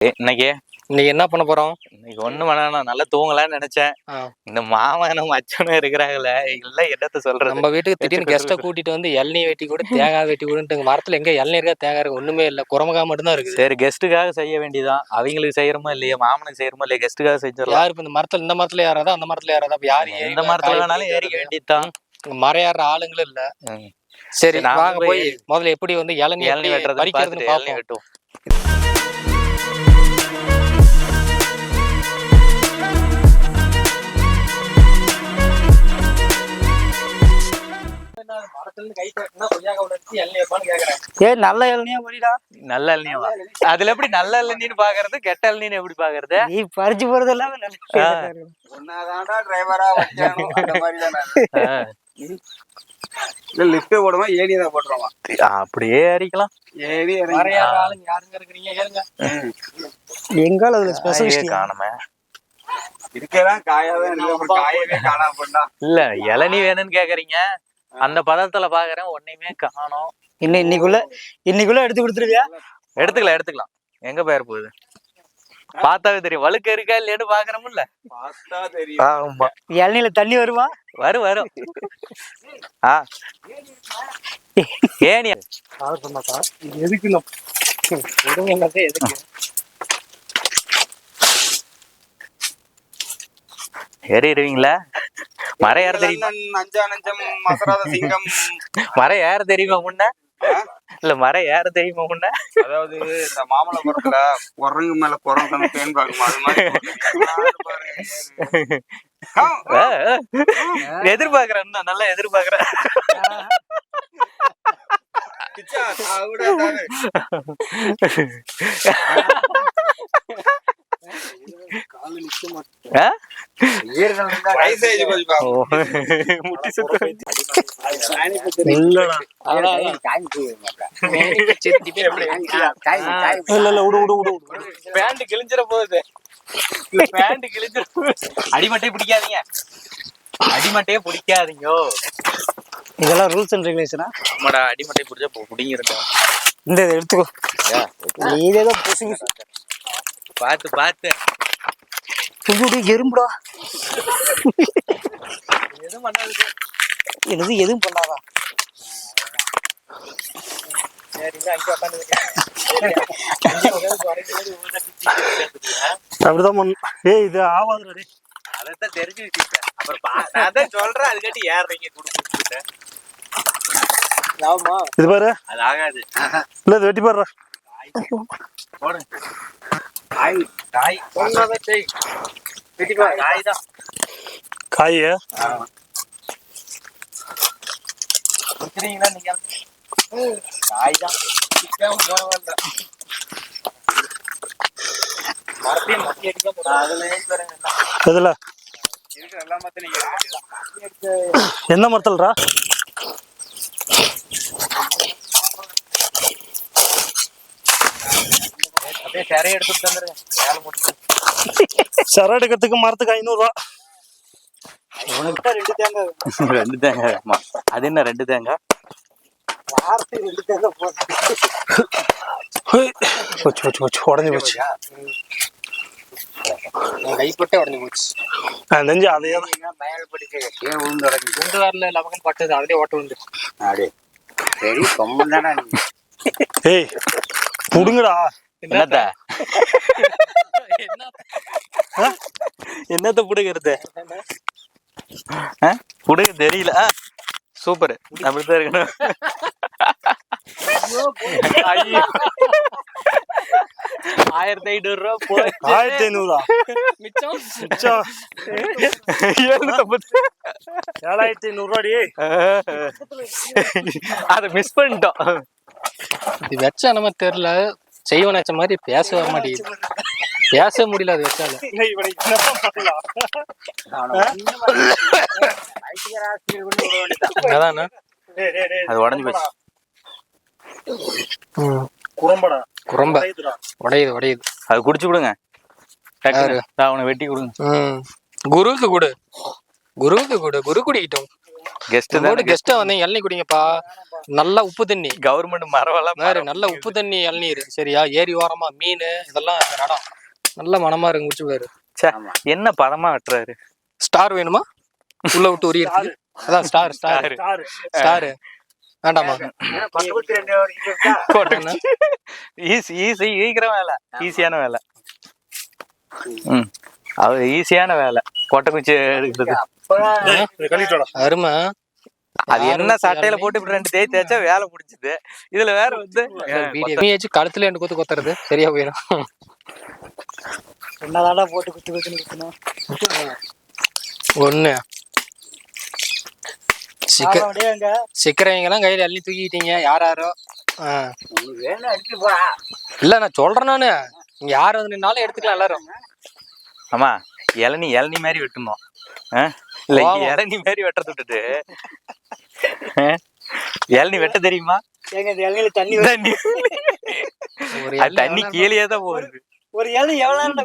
இன்னைக்கு என்ன பண்ண போறோம்? இன்னைக்கு ஒண்ணும் வேணாம், நல்லா தூங்கலாம்னு நினைச்சேன். இந்த மாமனும் மச்சனும் இருக்கிறாங்கல்ல, இல்ல என்னத்த சொல்றது. நம்ம வீட்டுக்கு திடீர்னு கெஸ்ட கூட்டிட்டு வந்து இளநீ வெட்டி கூட தேங்காய் வெட்டி கூட மரத்துல எங்க இளநீ இருக்கா தேங்காய் இருக்கு ஒண்ணுமே இல்ல, குரமகா மட்டும் தான் இருக்கு. சரி கெஸ்ட்டுக்காக செய்ய வேண்டியதான். அவங்களுக்கு செய்யறோமோ இல்லையா, மாமனுக்கு செய்யறோமோ இல்லையா, கெஸ்ட்டுக்காக செஞ்சிடலாம். யாரு இந்த மரத்துல இந்த மரத்துல ஏறாதா அந்த மரத்துல ஏறாதா, யாரு எந்த மரத்துல வேணாலும் ஏறிக்க வேண்டியதுதான். மரம் ஏற ஆளுங்களும் இல்ல. சரி வாங்க போய் முதல்ல எப்படி வந்து இளநீ வெட்டுறது பறிக்கிறதுன்னு பாப்போம். நல்ல இளநியா போடிடா. நல்ல இளநியாவா? அதுல எப்படி நல்ல இளநின்னு பாக்குறது, கெட்ட இளநின்னு எப்படி பாக்குறது? நீ பறிச்சு போறது எல்லாமே லிஃப்ட் போடுமா ஏணிதான் போட்டுருமா? அப்படியே ஏறிக்கலாம். ஏறி யாருங்க இருக்கிறீங்க ஏறுங்க. எங்கால அதுல ஸ்பெஷலிஸ்ட் காணுமே. இருக்கதான் காயாதான் காயவே காணாம போட்டா. இல்ல இளநீ வேணும்னு கேக்குறீங்க, அந்த பதத்துல பாக்குறேன் ஒன்னையுமே காணோம். இன்னைக்குள்ள எடுத்து கொடுத்துருவியா? எடுத்துக்கலாம். எங்க பேர் போகுது பார்த்தாவே தெரியும். வழுக்க இருக்கா இல்லையான்னு பாக்குறோம்ல, பார்த்தா தெரியும். இளநீல தண்ணி வருமா? வரும். ஏனியா எதுக்கு எதுக்கு ஏறிடுவீங்களா? மரம் ஏற தெரியுமா? நஞ்சம் மசராத சிங்கம். மரம் ஏற தெரியுமா முன்ன? இல்ல மரம் ஏற தெரியுமா முன்ன? அதாவது இந்த மாமல்லபுரத்துல குரங்கு மேல குரங்கு பேன் பாக்குமா, அது மாதிரி எதிர்பார்க்கிறேன். நல்லா எதிர்பார்க்கிறேன். கிழிஞ்சிட போகுது. அடிமட்டையே பிடிக்காதீங்க. இதெல்லாம் ரூல்ஸ் அண்ட் ரெகுலேஷனா? ஆமாடா, அடிமட்டை பிடிச்சா பிடிங்கிருக்கோம். இந்த எடுத்துக்கோ. ஏதோ பார்த்து எறும்புடா. எதுவும் பண்ணாது. எதுவும் பண்ணாதா? அப்படிதான். ஏய் இது ஆவாது. அதான் தெரிஞ்சு வச்சுட்டேன். அப்புறம் அதான் சொல்றேன், அதுக்காட்டி ஏறுறீங்க குடுக்க. இது பாரு, அது ஆகாது. இல்ல இது வெட்டி பாரு. போடு. காய் வெட்டி பாரு. காய் தான். காய் குடுக்குறீங்களா நீங்க? காய் தான். மரத்தையும் மத்தி அடிக்க எதுல என்ன மரத்துலடா? அப்படியே சரை எடுத்துட்டு வந்துருங்க. வேலை முடிச்சு. சரை எடுக்கிறதுக்கு மரத்துக்கு 500 ரூபா. ரெண்டு தேங்காய். அது என்ன 2 தேங்காய்? உடஞ்சி போச்சு. கைப்பட்டே உடஞ்சி போச்சு. நெஞ்சு அதே குண்டு வரல லவகன் பட்டது, அதுலயே ஓட்ட வந்து. சரி கொம்புதானா நீ? ஏய் புடுங்கடா. என்னத்த புடுங்கிறது? புடுங்க தெரியல. சூப்பர், அப்படித்தான் இருக்கணும். 1500 ரூபா போய் 1500 மிச்சம் 7500 ரூபாடி. அத மிஸ் பண்ணிட்டோம். இது வச்சா நம்ம தெரியல, செய்வன வச்ச மாதிரி பேச வர மாட்டேங்குது. பேச முடியல அது வச்சால. அதானே அது உடஞ்சு போச்சு. குரம்ப உடையுது. அது குடிச்சு கொடுங்க. அவனை வெட்டி கொடுங்க. குருவுக்கு கொடு குரு குடிக்கிட்டோம். கெஸ்ட் கெஸ்டா வந்தீங்க, இளநீ குடிங்கப்பா. நல்ல உப்பு தண்ணி, கவர்மெண்ட் மரவெல்லாம் வேற நல்ல உப்பு தண்ணி இளநீர். சரியா? ஏரி ஓரமா மீன் இதெல்லாம் இடம் நல்ல மனமா இருக்கு. குடிச்சு பாரு. என்ன பதமா வெட்டுறாரு? ஸ்டார் வேணுமா? உள்ள விட்டு உரியது. அதான் ஸ்டார் ஸ்டார் ஸ்டார் வேண்டாமா? ஈஸியான வேலை, ஈஸியான வேலை. அது ஈஸியான வேலை. கொட்டை குச்சி எடுக்கிறது அருமை. அது என்ன சட்டையில போட்டு இப்படி 2 தேய் தேய்ச்சா வேலை முடிச்சுது. இதுல வேற வந்து கழுத்துல 2 குத்து கொத்துறது சரியா போயிடும். என்னதாடா போட்டு குத்து குத்துன்னு குத்தணும். ஒண்ணு சிக்கிறவங்கலாம் கையில அள்ளி தூக்கிட்டீங்க. யாரோ இல்ல நான் சொல்றேன். நானு இங்க யார் வந்து நின்னாலும் எடுத்துக்கலாம் எல்லாரும். ஆமா, இளநீ மாதிரி வெட்டணும். இல்ல இளநீ மாதிரி வெட்டுறது விட்டுட்டு இளநீ வெட்ட தெரியுமா? தண்ணி கீழே தான் போகுது. ஒரு இளநீ எவ்வளவு அந்த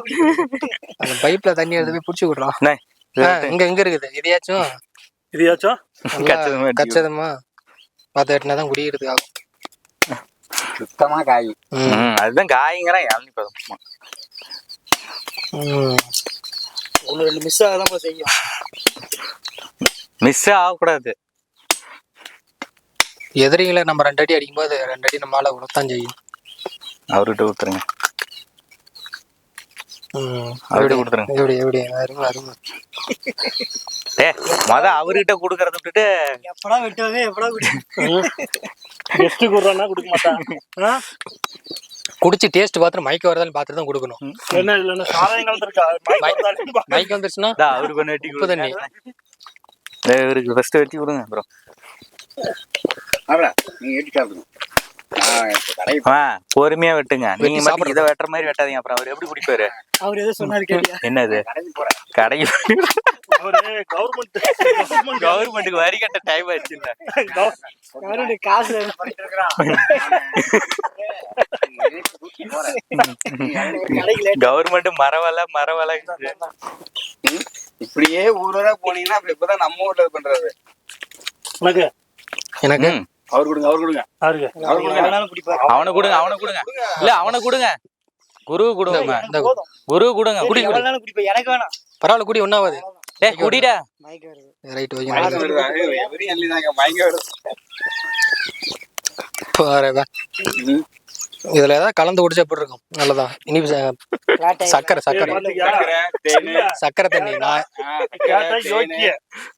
பைப்ல தண்ணி எடுத்து போய் புடிச்சு விடுறோம். இங்க இருக்குது. இதையாச்சும் கச்சதமா பார்த்து வெட்டினாதான் குடிக்கிறதுக்கு ஆகும். சுத்தமா காய். அதுதான் காய்ங்கிறான். இளநீ பதமா 1-2 மிஸ் ஆகதான் செய்யும். மிஸ் ஆகக்கூடாது. எதிரிகளை நம்ம 2 அடி அடிக்கும்போது 2 அடி நம்மளால விடத்தான் செய்யும். அவர்கிட்ட ஊத்துருங்க. அவர்கிட்ட கொடுத்துருங்க. எப்படி அருமை அருமை. அவர்கிட்ட கொடுக்கறத விட்டுட்டு எப்படா வெட்டுவாங்க எப்படா கொடுக்க மாட்டாங்க. குடிச்சு டேஸ்ட் பார்த்துட்டு மயக்க வரதான்னு பார்த்துட்டு தான் கொடுக்கணும். மயக்க வந்துருச்சுன்னா அவருக்கு ஒன்று வெட்டி உப்பு தண்ணி இவருக்கு ஃபர்ஸ்ட் வெட்டி கொடுங்க. அப்புறம் நீங்க வெட்டி சாப்பிடுங்க. பொறுமையா வெட்டுங்க. நீங்க மட்டும் இதை வெட்டுற மாதிரி வெட்டாதீங்க. அப்புறம் அவர் எப்படி குடிப்பாரு? அவர் ஏதோ சொன்னாரு. என்னது கடைக்கு கவர்மெண்ட்டுக்கு வரி கட்ட டைம் ஆச்சு. காசு கவர்மெண்ட் மரவலை இப்படியே ஊரா போனீங்கன்னா அப்படி இப்பதான் நம்ம ஊர்ல பண்றது. எனக்கு அவர் கொடுங்க அவனை கொடுங்க இல்ல அவனை கொடுங்க. குரு கொடுங்க. குரு கொடுங்க. குடி எனக்கு வேணாம். பரவாயில்ல, குடி ஒன்னாவது. குடிடா. ரைட் இதுல ஏதாவது கலந்து குடிச்சா எப்படி இருக்கும்? நல்லதா? இனிப்பு சக்கரை தண்ணி.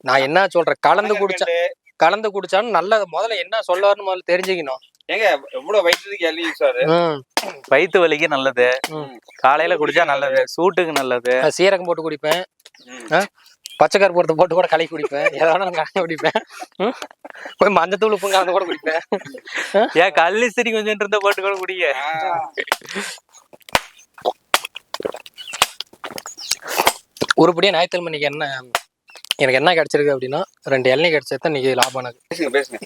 நான் என்ன சொல்றேன், கலந்து குடிச்சாலும் நல்லது. முதல்ல என்ன சொல்ல வரணும் முதல்ல தெரிஞ்சுக்கணும். வயிற்று வலிக்கு நல்லது. காலையில குடிச்சா நல்லது. சூட்டுக்கு நல்லது. சீரகம் போட்டு குடிப்பேன். பச்சைக்கார போட்டு கூட கலக்கி குடிப்பேன். எதாவது கலந்து குடிப்பேன். போய் மஞ்சத்தூள் உப்பு கலந்து கூட குடிப்பேன். ஏன் கல்லி சரி கொஞ்சம் இருந்த போட்டு கூட குடிக்க. உருப்படியா ஞாயிற்றுக்கிழமை இன்னைக்கு என்ன எனக்கு என்ன கிடைச்சிருக்கு அப்படின்னா 2 இளநீ கிடைச்சதான் இன்னைக்கு லாபம் எனக்கு. பேசுங்க.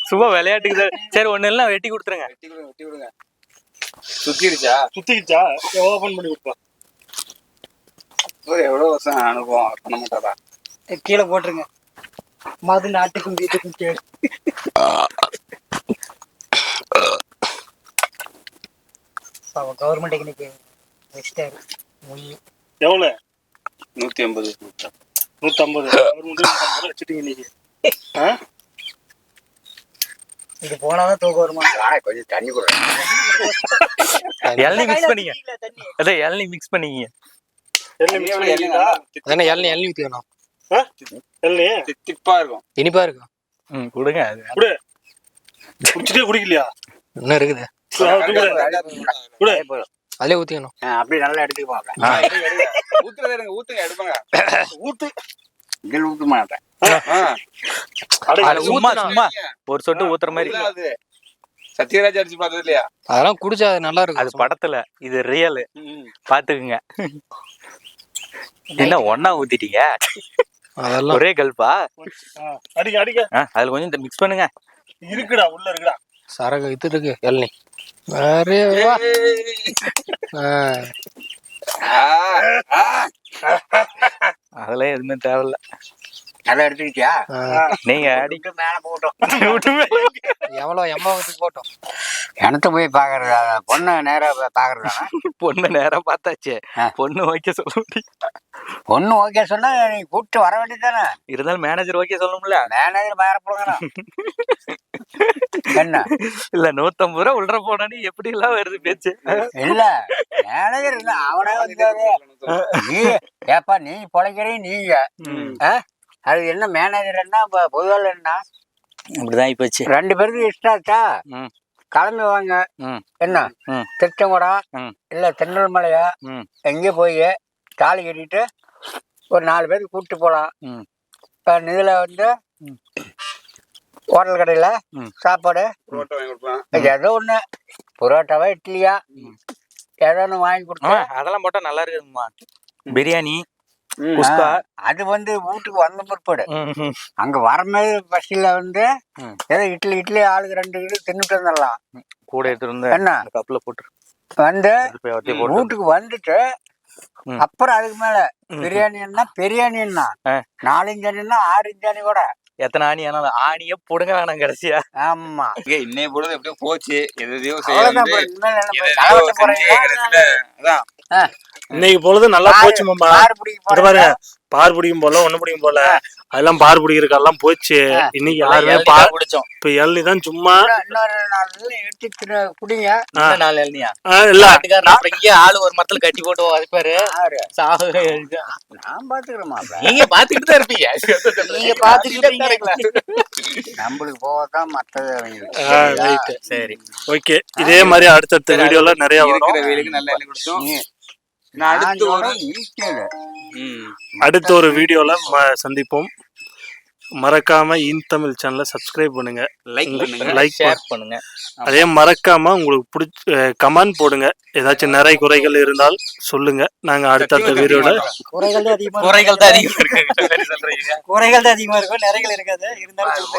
சும்மா விளையாட்டுக்கு தான். சரி, ஒண்ணு எல்லாம் வெட்டி கொடுத்துருங்க. சுத்திடுச்சா ஓபன் பண்ணி கொடுப்பா. எவ்வளவு வருஷம் அனுபவம் பண்ண மாட்டாரா? கீழே போட்டுருங்க. மது நாட்டுக்கும் வீட்டுக்கும் கேடு. கவர்மெண்ட் இன்னைக்கு எவ்வளவு? 150 வச்சுட்டீங்க இன்னைக்கு. இது போனாதான் தூக்கம் வருமா? கொஞ்சம் தண்ணி கூட இளநீ மிக்ஸ் பண்ணிங்க. அதான் இளநீ மிக்ஸ் பண்ணிங்க. இளநீ ஊத்திக்கணும். திப்பா இருக்கும், இனிப்பா இருக்கும். கொடுங்க. குடிச்சிட்டே குடிக்கலையா? இன்னும் இருக்குது. அதுலயே ஊத்திக்கணும். அப்படி நல்லா எடுத்துக்குவாங்க. ஊத்துங்க எடுப்பாங்க. இதில் ஊத்த மாட்டேன். சும்மா ஒரு சொட்டு ஊத்துற மாதிரி. சத்யராஜ் அடிச்சு பார்த்தது இல்லையா? அதெல்லாம் குடிச்சா அது நல்லா இருக்கும். அது படத்துல, இது ரியல். பாத்துக்குங்க. என்ன ஒன்னா ஊத்திட்டீங்க? அதெல்லாம் ஒரே கல்பா. அடிக்க அதுல கொஞ்சம் மிக்ஸ் பண்ணுங்க. இருக்குடா, உள்ள இருக்குடா. சரகு இது இருக்கு. இளநீ அதெல்லாம் எதுவுமே தேவையில்ல. நல்லா எடுத்துக்கிட்டியா? நீங்க அடி மேல போட்டோம். எவ்வளோ எம்மாவதுக்கு போட்டோம். எனத்த போய் பாக்குறதா? பொண்ணு நேரா பாக்குறதா? பொண்ணு நேரம் பார்த்தாச்சு. பொண்ணு ஓகே சொல்ல முடியும். பொண்ணு ஓகே சொன்னா நீ கூப்பிட்டு வர வேண்டியதானே. இருந்தாலும் மேனேஜர் ஓகே சொல்லணும்ல. மேனேஜர் வேற போடுங்க. என்ன இல்ல 150 ரூபா உள்ள போனே எப்படி எல்லாம் வருது பேச்சு. இல்ல மேனேஜர் இல்ல அவனே வந்தாரு. நீ ஏப்பா நீ பொழைக்கிறீ நீங்க அது என்ன மேனேஜர் என்ன பொதுவாள் என்ன இப்படிதான் போச்சு. 2 பேருக்கு இஷ்டாச்சா கிளம்பி வாங்க. என்ன திருச்செங்கோடா இல்ல திருநெல்மலையா எங்கே போய் தாலி கட்டிட்டு ஒரு 4 பேருக்கு கூப்பிட்டு போலாம். இதுல வந்து ஹோட்டல் கடையில சாப்பாடு ஏதோ ஒண்ணு புரோட்டாவா இட்லியா ஏதோ ஒண்ணு வாங்கி கொடுத்தோம். அதெல்லாம் போட்டா நல்லா இருக்குதுமா. பிரியாணி குஸ்கா அது வந்து வீட்டுக்கு வந்த பிற்பாடு அங்க வரும்போது பஸ்ல வந்து ஏதோ இட்லி ஆளுக்கு 2 இட்லி தின்னுட்டு வந்துடலாம். கூட எடுத்துட்டு என்ன கப்ல போட்டு வந்து வீட்டுக்கு வந்துட்டு அப்புறம் அதுக்கு மேல பிரியாணி என்ன 4 இன்ச் அணின்னா 6 இன்ச் அணி கூட எத்தனை ஆணி ஆனாலும் ஆணியே புடுங்க வேணாம் கடைசியா. ஆமா இன்னைய பொழுது எப்படியோ போச்சு. எதையோ இன்னைக்கு பொழுது நல்லா போச்சு மாமா. பாருங்க பார் பிடிக்கும் போல ஒண்ணு பிடிக்கும் போல அதெல்லாம் பார் பிடிக்கிறதுக்கெல்லாம் போச்சு. இன்னைக்கு யாருமே குடிச்சோம். இப்ப இளநீ தான் சும்மா. இன்னொரு 4 எடுத்து குடிங்க. 4 இளநியா இல்ல இங்கே ஆளு ஒரு மரத்துல கட்டி போட்டு அதுப்பாரு நான் பாத்துக்கிறேன். நீங்க பாத்துக்கிட்டு தான் இருப்பீங்க. நீங்க பாத்துக்கிட்டு நம்மளுக்கு போகத்தான் மற்றது. சரி ஓகே. இதே மாதிரி அடுத்தடுத்த வீடியோல நிறைய இருக்கிற வரும். வேலைக்கு நல்லா எண்ணெய் கொடுத்தோம். அடுத்த ஒரு வீடியோல சந்திப்போம். மறக்காம இன் தமிழ் சேனலை சப்ஸ்கிரைப் பண்ணுங்க, லைக் பண்ணுங்க. அதே மறக்காம உங்களுக்கு பிடிச்ச கமெண்ட் போடுங்க. ஏதாச்சும் நிறைய குறைகள் இருந்தால் சொல்லுங்க. நாங்க அடுத்தடுத்த வீடியோல குறைகள் தான் அதிகமா இருக்கு. குறைகள் தான் அதிகமா இருக்கும், நிறைகள் இருக்காது. இருந்தாலும்